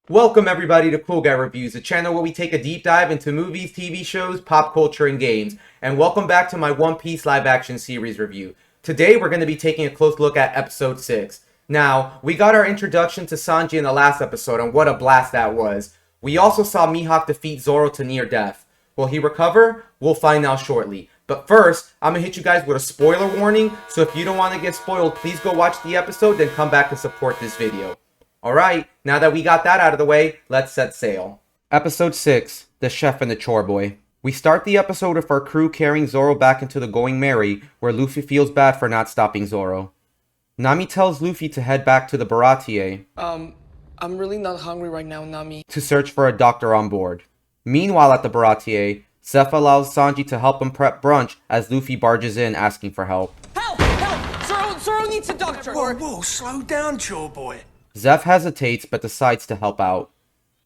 Welcome everybody to Cool Guy Reviews, a channel where we take a deep dive into movies, TV shows, pop culture, and games. And welcome back to my One Piece live action series review. Today we're going to be taking a close look at episode 6. Now, we got our introduction to Sanji in the last episode, and what a blast that was. We also saw Mihawk defeat Zoro to near death. Will he recover? We'll find out shortly. But first, I'm going to hit you guys with a spoiler warning, so if you don't want to get spoiled, please go watch the episode, then come back to support this video. Alright, now that we got that out of the way, let's set sail. Episode 6, The Chef and the Chore Boy. We start the episode with our crew carrying Zoro back into the Going Merry, where Luffy feels bad for not stopping Zoro. Nami tells Luffy to head back to the Baratier. I'm really not hungry right now, Nami. To search for a doctor on board. Meanwhile at the Baratier, Zeph allows Sanji to help him prep brunch as Luffy barges in asking for help. Help! Help! Zoro needs a doctor! Whoa, slow down, chore boy. Zeph hesitates but decides to help out.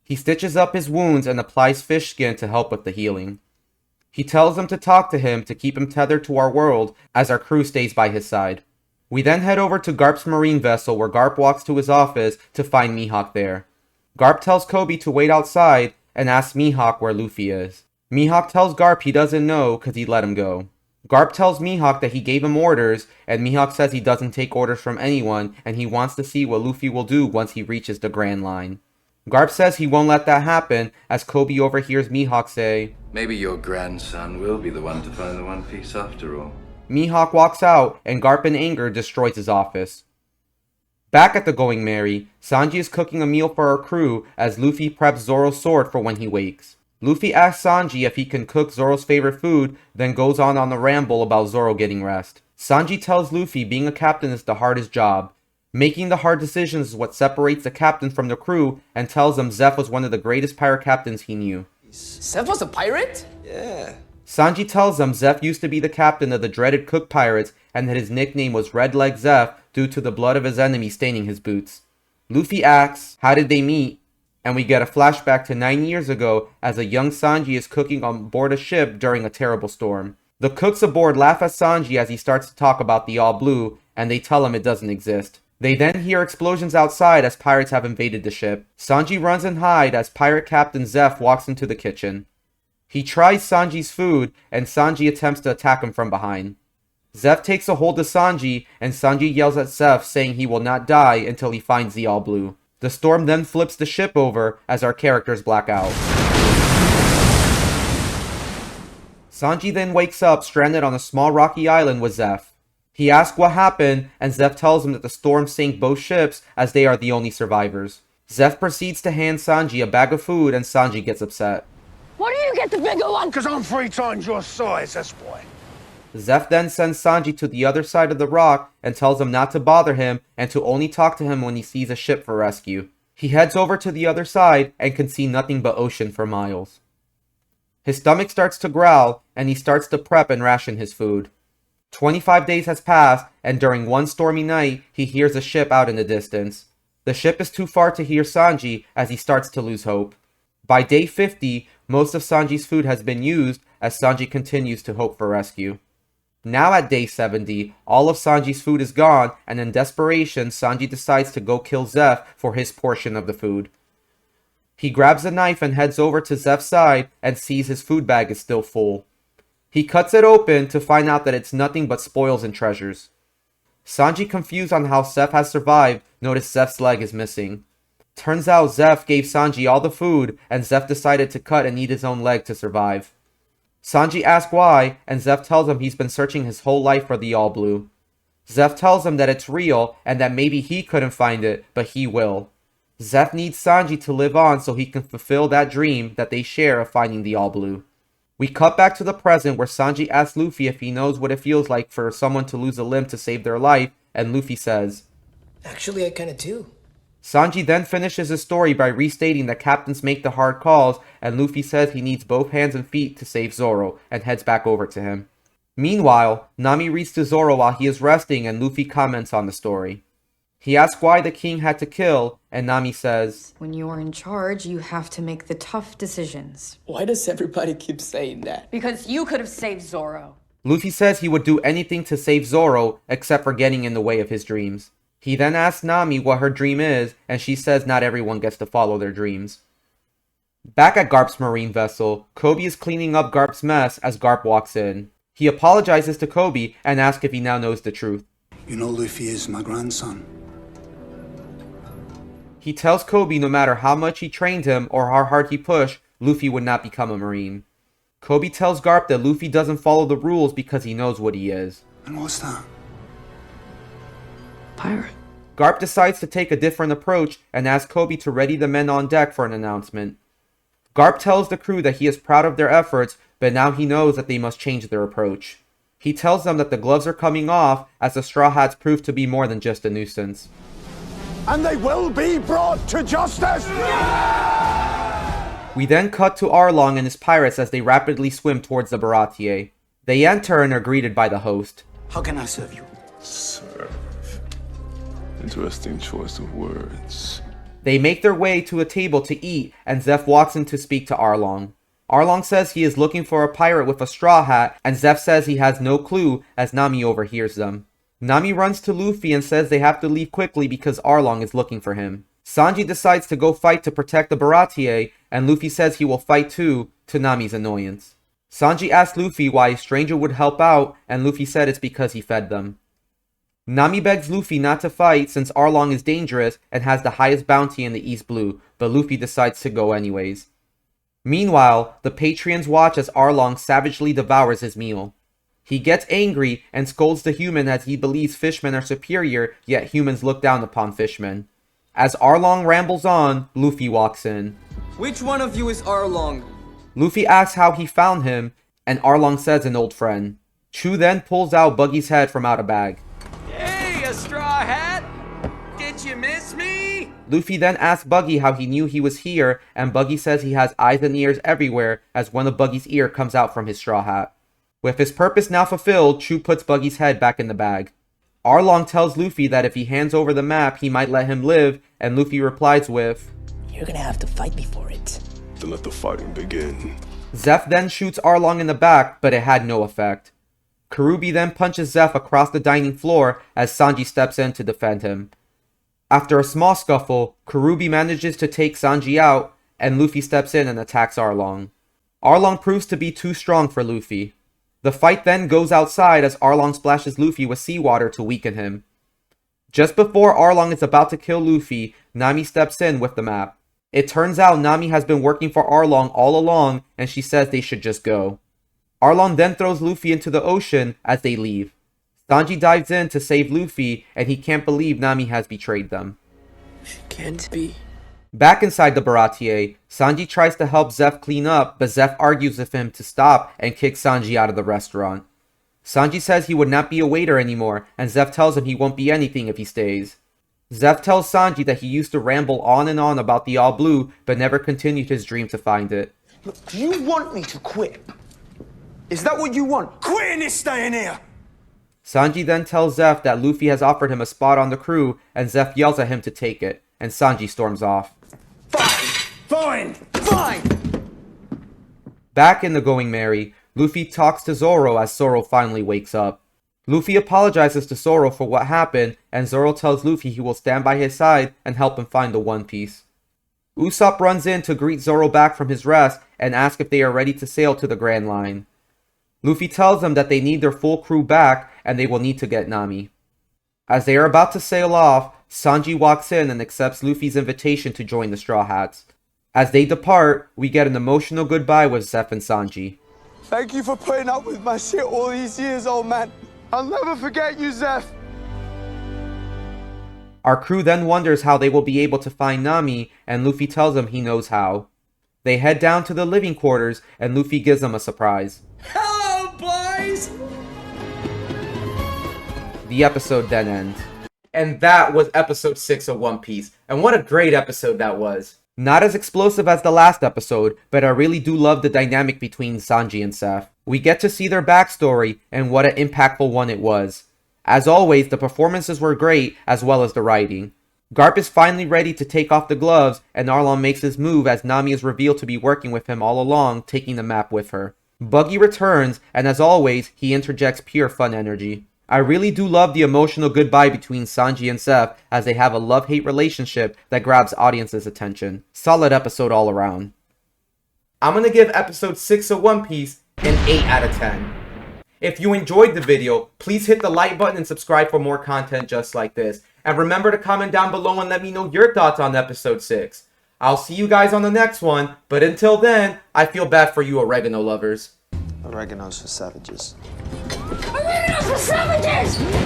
He stitches up his wounds and applies fish skin to help with the healing. He tells them to talk to him to keep him tethered to our world as our crew stays by his side. We then head over to Garp's marine vessel where Garp walks to his office to find Mihawk there. Garp tells Koby to wait outside and asks Mihawk where Luffy is. Mihawk tells Garp he doesn't know because he let him go. Garp tells Mihawk that he gave him orders, and Mihawk says he doesn't take orders from anyone, and he wants to see what Luffy will do once he reaches the Grand Line. Garp says he won't let that happen, as Koby overhears Mihawk say, "Maybe your grandson will be the one to find the One Piece after all." Mihawk walks out, and Garp in anger destroys his office. Back at the Going Merry, Sanji is cooking a meal for our crew as Luffy preps Zoro's sword for when he wakes. Luffy asks Sanji if he can cook Zoro's favorite food, then goes on a ramble about Zoro getting rest. Sanji tells Luffy being a captain is the hardest job. Making the hard decisions is what separates the captain from the crew, and tells him Zeph was one of the greatest pirate captains he knew. Zeph was a pirate? Yeah. Sanji tells him Zeph used to be the captain of the dreaded Cook Pirates, and that his nickname was Red Leg Zeph due to the blood of his enemy staining his boots. Luffy asks, how did they meet? And we get a flashback to 9 years ago as a young Sanji is cooking on board a ship during a terrible storm. The cooks aboard laugh at Sanji as he starts to talk about the All Blue, and they tell him it doesn't exist. They then hear explosions outside as pirates have invaded the ship. Sanji runs and hides as pirate captain Zeph walks into the kitchen. He tries Sanji's food, and Sanji attempts to attack him from behind. Zeph takes a hold of Sanji, and Sanji yells at Zeph saying he will not die until he finds the All Blue. The storm then flips the ship over as our characters black out. Sanji then wakes up stranded on a small rocky island with Zeph. He asks what happened, and Zeph tells him that the storm sank both ships as they are the only survivors. Zeph proceeds to hand Sanji a bag of food, and Sanji gets upset. Why do you get the bigger one? Because I'm 3 times your size, that's why. Zeph then sends Sanji to the other side of the rock and tells him not to bother him and to only talk to him when he sees a ship for rescue. He heads over to the other side and can see nothing but ocean for miles. His stomach starts to growl and he starts to prep and ration his food. 25 days has passed, and during one stormy night, he hears a ship out in the distance. The ship is too far to hear Sanji as he starts to lose hope. By day 50, most of Sanji's food has been used as Sanji continues to hope for rescue. Now at day 70, all of Sanji's food is gone, and in desperation, Sanji decides to go kill Zeph for his portion of the food. He grabs a knife and heads over to Zeph's side and sees his food bag is still full. He cuts it open to find out that it's nothing but spoils and treasures. Sanji, confused on how Zeph has survived, noticed Zeph's leg is missing. Turns out Zeph gave Sanji all the food, and Zeph decided to cut and eat his own leg to survive. Sanji asks why, and Zeph tells him he's been searching his whole life for the All Blue. Zeph tells him that it's real, and that maybe he couldn't find it, but he will. Zeph needs Sanji to live on so he can fulfill that dream that they share of finding the All Blue. We cut back to the present where Sanji asks Luffy if he knows what it feels like for someone to lose a limb to save their life, and Luffy says, Actually, I kinda do. Sanji then finishes his story by restating that captains make the hard calls, and Luffy says he needs both hands and feet to save Zoro, and heads back over to him. Meanwhile, Nami reads to Zoro while he is resting, and Luffy comments on the story. He asks why the king had to kill, and Nami says, When you're in charge, you have to make the tough decisions. Why does everybody keep saying that? Because you could have saved Zoro. Luffy says he would do anything to save Zoro, except for getting in the way of his dreams. He then asks Nami what her dream is, and she says not everyone gets to follow their dreams. Back at Garp's marine vessel, Kobe is cleaning up Garp's mess as Garp walks in. He apologizes to Kobe and asks if he now knows the truth. You know Luffy is my grandson. He tells Kobe no matter how much he trained him or how hard he pushed, Luffy would not become a marine. Kobe tells Garp that Luffy doesn't follow the rules because he knows what he is. And what's that? Pirate. Garp decides to take a different approach and asks Kobe to ready the men on deck for an announcement. Garp tells the crew that he is proud of their efforts, but now he knows that they must change their approach. He tells them that the gloves are coming off as the Straw Hats prove to be more than just a nuisance. And they will be brought to justice! We then cut to Arlong and his pirates as they rapidly swim towards the Baratier. They enter and are greeted by the host. How can I serve you? Serve. Interesting choice of words. They make their way to a table to eat, and Zeph walks in to speak to Arlong. Arlong says he is looking for a pirate with a straw hat, and Zeph says he has no clue as Nami overhears them. Nami runs to Luffy and says they have to leave quickly because Arlong is looking for him. Sanji decides to go fight to protect the Baratier, and Luffy says he will fight too, to Nami's annoyance. Sanji asks Luffy why a stranger would help out, and Luffy said it's because he fed them. Nami begs Luffy not to fight since Arlong is dangerous and has the highest bounty in the East Blue, but Luffy decides to go anyways. Meanwhile, the Patreons watch as Arlong savagely devours his meal. He gets angry and scolds the human as he believes fishmen are superior, yet humans look down upon fishmen. As Arlong rambles on, Luffy walks in. Which one of you is Arlong? Luffy asks how he found him, and Arlong says an old friend. Chu then pulls out Buggy's head from out a bag. Hey, a straw hat! Did you miss me? Luffy then asks Buggy how he knew he was here, and Buggy says he has eyes and ears everywhere as one of Buggy's ear comes out from his straw hat. With his purpose now fulfilled, Chu puts Buggy's head back in the bag. Arlong tells Luffy that if he hands over the map, he might let him live, and Luffy replies with, You're gonna have to fight me for it. Then let the fighting begin. Zeph then shoots Arlong in the back, but it had no effect. Karubi then punches Zeph across the dining floor as Sanji steps in to defend him. After a small scuffle, Karubi manages to take Sanji out, and Luffy steps in and attacks Arlong. Arlong proves to be too strong for Luffy. The fight then goes outside as Arlong splashes Luffy with seawater to weaken him. Just before Arlong is about to kill Luffy, Nami steps in with the map. It turns out Nami has been working for Arlong all along, and she says they should just go. Arlong then throws Luffy into the ocean as they leave. Sanji dives in to save Luffy, and he can't believe Nami has betrayed them. Can't be. Back inside the Baratier, Sanji tries to help Zeph clean up, but Zeph argues with him to stop and kicks Sanji out of the restaurant. Sanji says he would not be a waiter anymore, and Zeph tells him he won't be anything if he stays. Zeph tells Sanji that he used to ramble on and on about the All Blue, but never continued his dream to find it. Look, do you want me to quit? Is that what you want? Quitting is staying here! Sanji then tells Zeph that Luffy has offered him a spot on the crew, and Zeph yells at him to take it, and Sanji storms off. Fine! Fine! Back in the Going Merry, Luffy talks to Zoro as Zoro finally wakes up. Luffy apologizes to Zoro for what happened, and Zoro tells Luffy he will stand by his side and help him find the One Piece. Usopp runs in to greet Zoro back from his rest and ask if they are ready to sail to the Grand Line. Luffy tells them that they need their full crew back and they will need to get Nami. As they are about to sail off, Sanji walks in and accepts Luffy's invitation to join the Straw Hats. As they depart, we get an emotional goodbye with Zeph and Sanji. Thank you for putting up with my shit all these years, old man. I'll never forget you, Zeph. Our crew then wonders how they will be able to find Nami, and Luffy tells them he knows how. They head down to the living quarters, and Luffy gives them a surprise. Hello, boys! The episode then ends. And that was episode 6 of One Piece, and what a great episode that was. Not as explosive as the last episode, but I really do love the dynamic between Sanji and Zeph. We get to see their backstory, and what an impactful one it was. As always, the performances were great, as well as the writing. Garp is finally ready to take off the gloves, and Arlong makes his move as Nami is revealed to be working with him all along, taking the map with her. Buggy returns, and as always, he interjects pure fun energy. I really do love the emotional goodbye between Sanji and Seth as they have a love-hate relationship that grabs audience's attention. Solid episode all around. I'm gonna give episode 6 of One Piece an 8 out of 10. If you enjoyed the video, please hit the like button and subscribe for more content just like this. And remember to comment down below and let me know your thoughts on episode 6. I'll see you guys on the next one, but until then, I feel bad for you oregano lovers. Oregano's for savages. Oregano's for savages!